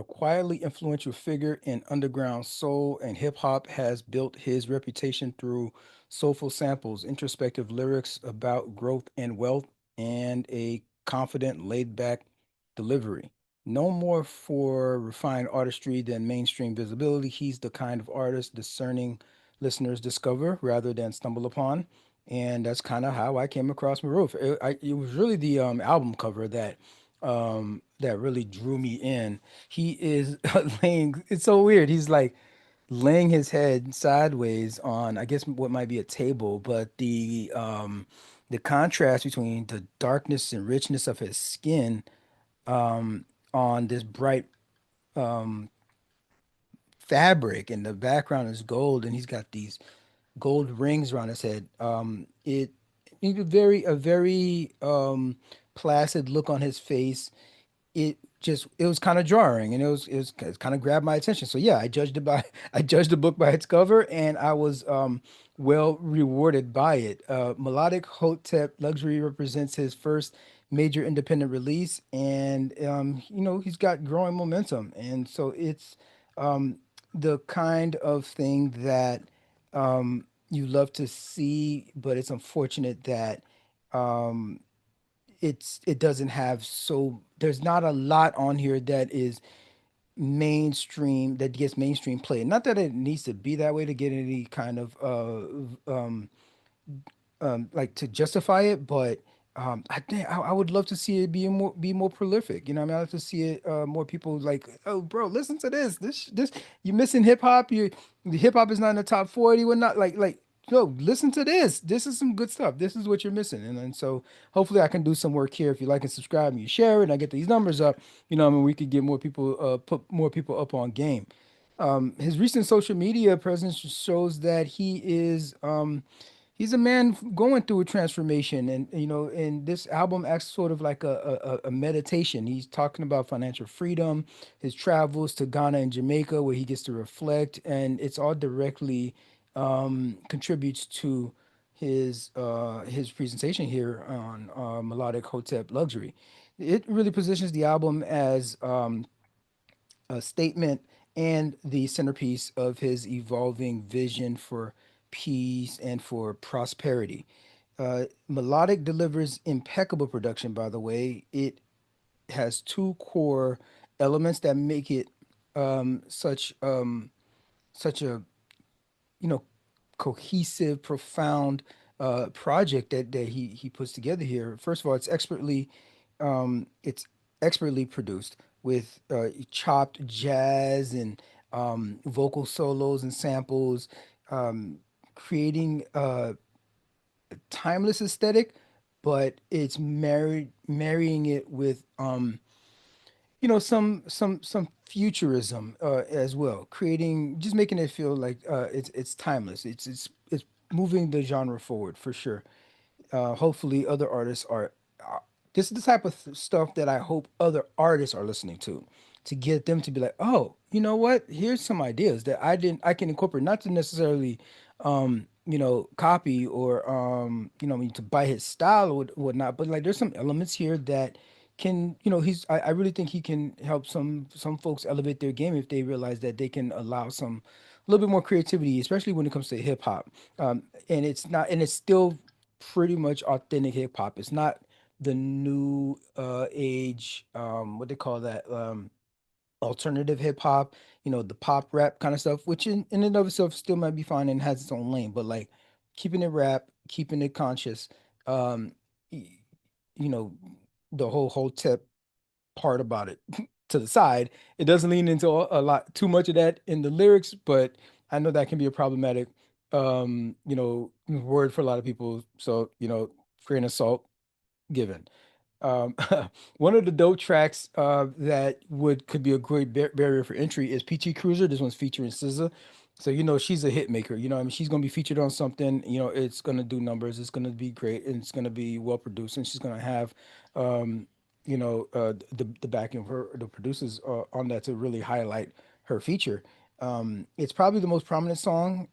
a quietly influential figure in underground soul and hip hop, has built his reputation through soulful samples, introspective lyrics about growth and wealth, and a confident, laid back delivery. No more for refined artistry than mainstream visibility. He's the kind of artist discerning listeners discover rather than stumble upon. And that's kind of how I came across Moruf. It was really the album cover that really drew me in. He is laying. It's so weird. He's like laying his head sideways on, I guess, what might be a table, but the contrast between the darkness and richness of his skin um, on this bright um, fabric, and the background is gold, and he's got these gold rings around his head. A very placid look on his face. It was kind of jarring, and it kind of grabbed my attention. So yeah, I judged it by I judged the book by its cover, and I was well rewarded by it. Melodic Hotep Luxury represents his first major independent release, and he's got growing momentum, and so it's um, the kind of thing that you love to see, but it's unfortunate that um, it doesn't have, so there's not a lot on here that is mainstream, that gets mainstream play. Not that it needs to be that way to get any kind of like to justify it, but I think I would love to see it be more prolific. You know, what I mean, I love to see it more people like, oh, bro, listen to this. This you're missing hip hop. You The hip hop is not in the top 40. We're not like. No, listen to this. This is some good stuff. This is what you're missing. And so hopefully I can do some work here. If you like and subscribe and you share it and I get these numbers up, I mean, we could get more people, put more people up on game. His recent social media presence shows that he's a man going through a transformation, and and this album acts sort of like a meditation. He's talking about financial freedom, his travels to Ghana and Jamaica where he gets to reflect, and it's all directly contributes to his presentation here on Melodic Hotep Luxury. It really positions the album as a statement and the centerpiece of his evolving vision for peace and for prosperity. Melodic delivers impeccable production, by the way. It has two core elements that make it such a you know cohesive, profound project that he puts together here. First of all, it's expertly produced with chopped jazz and vocal solos and samples, um, creating timeless aesthetic, but it's marrying it with some futurism as well, creating, just making it feel like it's timeless. It's moving the genre forward for sure. Hopefully other artists are this is the type of stuff that I hope other artists are listening to get them to be like, oh, you know what, here's some ideas that I can incorporate, not to necessarily copy or I mean, to buy his style or whatnot, but like there's some elements here that can, I really think he can help some folks elevate their game if they realize that they can allow some a little bit more creativity, especially when it comes to hip hop. And it's still pretty much authentic hip hop. It's not the new age, what they call that, alternative hip hop, the pop rap kind of stuff, which in and of itself still might be fine and has its own lane, but like keeping it rap, keeping it conscious, um, y- you know, the whole tip part about it to the side. It doesn't lean into a lot too much of that in the lyrics, but I know that can be a problematic word for a lot of people. So, grain of salt given. Um, One of the dope tracks that would could be a great barrier for entry is Peachy Cruiser. This one's featuring SZA. So she's a hit maker. I mean, she's gonna be featured on something. It's gonna do numbers. It's gonna be great, and it's gonna be well produced. And she's gonna have, the backing of the producers on that to really highlight her feature. It's probably the most prominent song.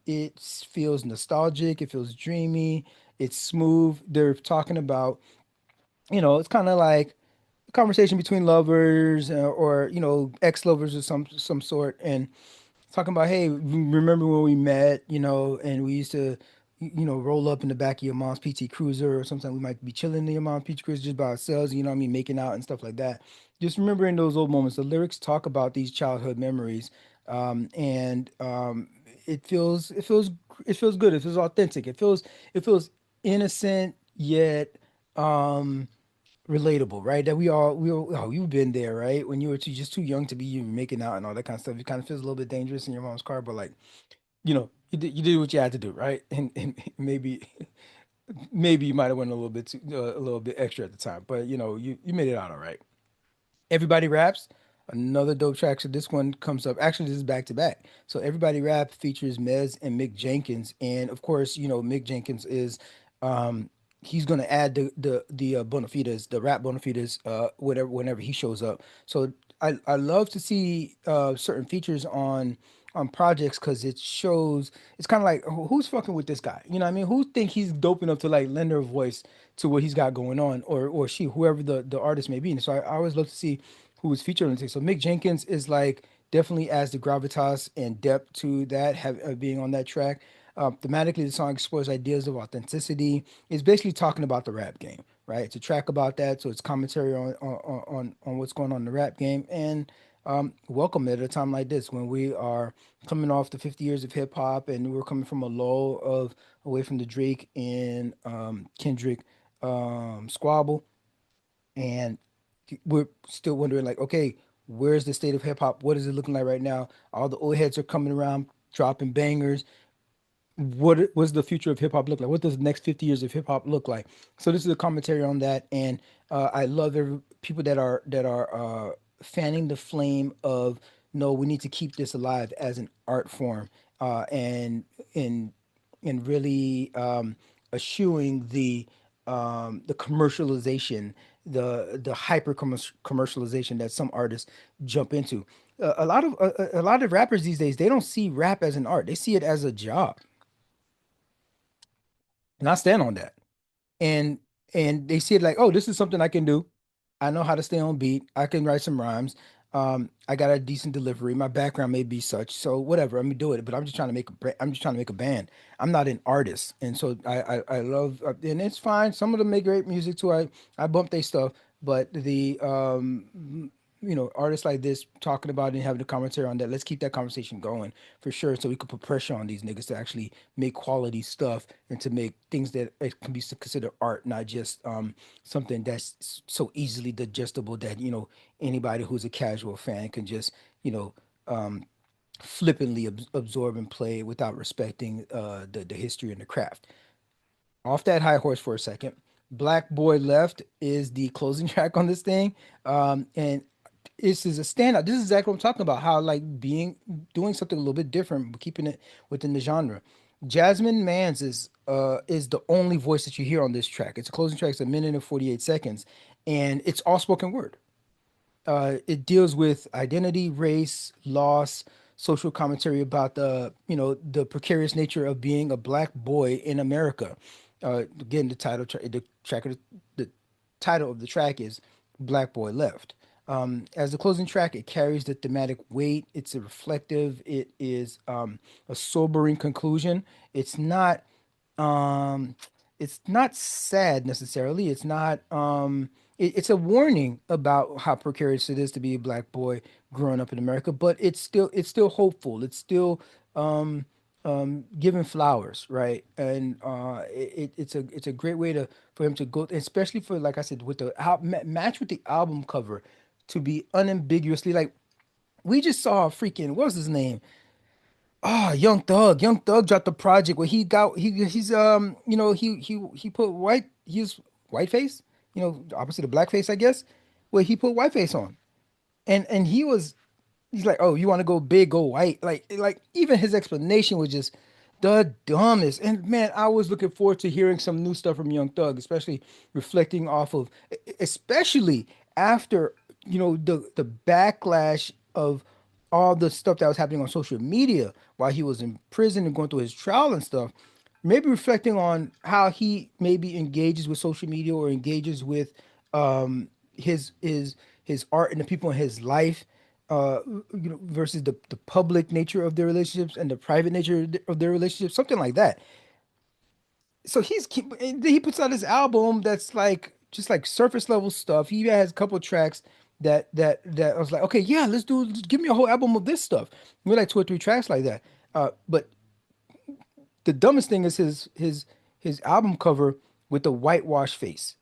It feels nostalgic. It feels dreamy. It's smooth. They're talking about, it's conversation between lovers or ex-lovers of some sort, and talking about, hey, remember when we met, and we used to, roll up in the back of your mom's PT Cruiser, or sometimes we might be chilling in your mom's PT Cruiser just by ourselves, you know what I mean, making out and stuff like that. Just remembering those old moments. The lyrics talk about these childhood memories, and it feels good. It feels authentic. It feels innocent yet um relatable, right? That we all, you've been there, right? When you were just too young to be even making out and all that kind of stuff. It kind of feels a little bit dangerous in your mom's car, but like, you did what you had to do, right? And maybe you might have went a little bit a little bit extra at the time, but you made it out all right. Everybody Raps, another dope track. So this one comes up. Actually, this is back to back. So Everybody Rap features Mez and Mick Jenkins, and of course, Mick Jenkins is, um, he's gonna add the Bonafides, the rap Bonafides, whatever whenever he shows up. So I love to see certain features on projects because it shows it's kind of like who's fucking with this guy, you know what I mean? Who think he's dope enough to like lend their voice to what he's got going on, or she, whoever the artist may be. And so I always love to see who was featured on the thing. So Mick Jenkins is like definitely adds the gravitas and depth to that, being on that track. Thematically, the song explores ideas of authenticity. It's basically talking about the rap game, right? It's a track about that, so it's commentary on what's going on in the rap game, and welcome at a time like this when we are coming off the 50 years of hip hop, and we're coming from a lull of away from the Drake and Kendrick squabble, and we're still wondering like, okay, where's the state of hip hop? What is it looking like right now? All the old heads are coming around, dropping bangers. What's the future of hip hop look like? What does the next 50 years of hip hop look like? So this is a commentary on that, and I love people that are fanning the flame of, no, we need to keep this alive as an art form, and and really eschewing the commercialization, the hyper commercialization that some artists jump into. A lot of rappers these days, they don't see rap as an art; they see it as a job, and I stand on that. and and they see it like, oh, this is something I can do. I know how to stay on beat. I can write some rhymes. I got a decent delivery. My background may be such, so whatever. I'm gonna do it. But I'm just trying to I'm just trying to make a band. I'm not an artist, and so I love, and it's fine. Some of them make great music too. I bump their stuff, but the artists like this talking about it and having a commentary on that. Let's keep that conversation going for sure, so we can put pressure on these niggas to actually make quality stuff and to make things that it can be considered art, not just something that's so easily digestible that anybody who's a casual fan can just you know um, flippantly absorb and play without respecting the history and the craft. Off that high horse for a second. Black Boy Left is the closing track on this thing. And this is a standout. This is exactly what I'm talking about. How like doing something a little bit different, but keeping it within the genre. Jasmine Mans is the only voice that you hear on this track. It's a closing track. It's a minute and 48 seconds, and it's all spoken word. It deals with identity, race, loss, social commentary about the precarious nature of being a black boy in America. Again, the title of the track is "Black Boy Left." As the closing track, it carries the thematic weight. It's a reflective. It is a sobering conclusion. Um, it's not sad necessarily. It's a warning about how precarious it is to be a black boy growing up in America, but it's still hopeful. It's still giving flowers, right? And it's a great way to for him to go, especially for, like I said, with the match with the album cover, to be unambiguously like, we just saw a freaking, what was his name? Oh, Young Thug. Young Thug dropped a project where he's he put he's whiteface, opposite of blackface, I guess, where he put whiteface on. And he's like, "Oh, you want to go big, go white." Like even his explanation was just the dumbest. And man, I was looking forward to hearing some new stuff from Young Thug, especially reflecting off of, especially after the backlash of all the stuff that was happening on social media while he was in prison and going through his trial and stuff. Maybe reflecting on how he maybe engages with social media or engages with his art and the people in his life, versus the public nature of their relationships and the private nature of their relationships, something like that. So he puts out this album that's like just like surface level stuff. He has a couple tracks that I was like, okay, yeah, just give me a whole album of this stuff. We like two or three tracks like that. But the dumbest thing is his album cover with the whitewash face.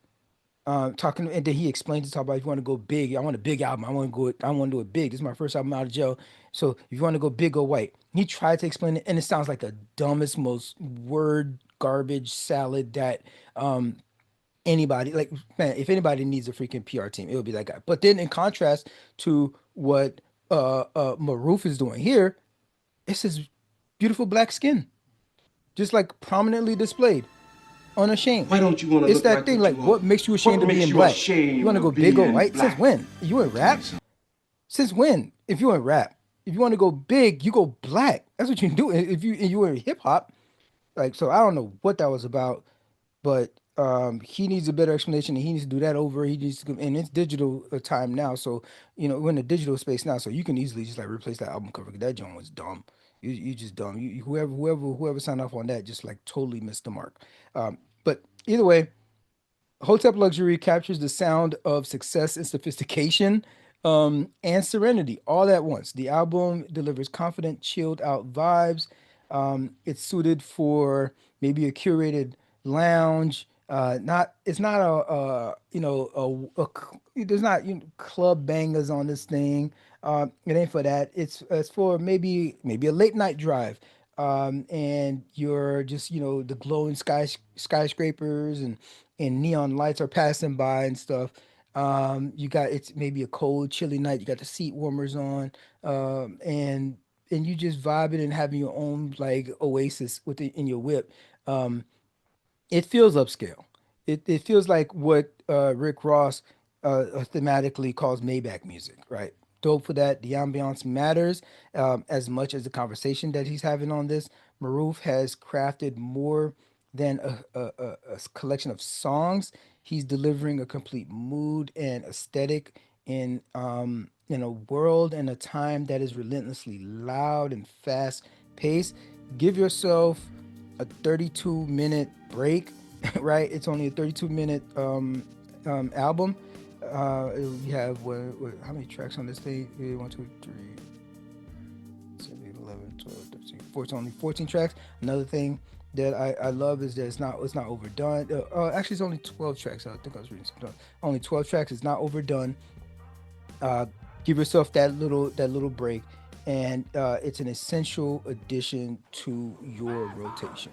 Talking, and then he explains to talk about if you want to go big, I want a big album. I want to do it big. This is my first album out of jail. So if you want to go big or white, he tried to explain it, and it sounds like the dumbest, most word garbage salad that anybody like. Man, if anybody needs a freaking PR team, it would be that guy. But then in contrast to what Moruf is doing here, it's his beautiful black skin, just like prominently displayed, unashamed. Why don't you want to It's look that like thing what like, you are? what makes you What ashamed of makes being you black? You want ashamed to go of big or being white? Since black? when? You in Tell me rap? something. Since when? If you in rap, if you want to go big, you go black. That's what you do. If you in hip hop, like, so I don't know what that was about, but he needs a better explanation, and he needs to do that over. He needs to go, and it's digital time now, so we're in the digital space now, so you can easily just like replace that album cover. 'Cause that joint was dumb. You just dumb. Whoever signed off on that just like totally missed the mark. But either way, Hotep Luxury captures the sound of success and sophistication, and serenity all at once. The album delivers confident, chilled out vibes. It's suited for maybe a curated lounge. Not it's not there's not club bangers on this thing. It ain't for that. It's for maybe a late night drive. And you're just the glowing skyscrapers and neon lights are passing by and stuff. You got it's maybe a cold, chilly night. You got the seat warmers on, and you just vibing and having your own like oasis in your whip. It feels upscale. It feels like what Rick Ross thematically calls Maybach music, right? Dope for that. The ambiance matters as much as the conversation that he's having on this. Maroof has crafted more than a collection of songs. He's delivering a complete mood and aesthetic in a world and a time that is relentlessly loud and fast paced. Give yourself a 32-minute break, right? It's only a 32-minute album. We have how many tracks on this thing? 1, 2, 3, 7, 8, 11, 12, 13, 14. It's only 14 tracks. Another thing that I love is that it's not overdone. Actually, it's only 12 tracks. I think I was reading something. Only 12 tracks. It's not overdone. uh, give yourself that little break, and it's an essential addition to your rotation.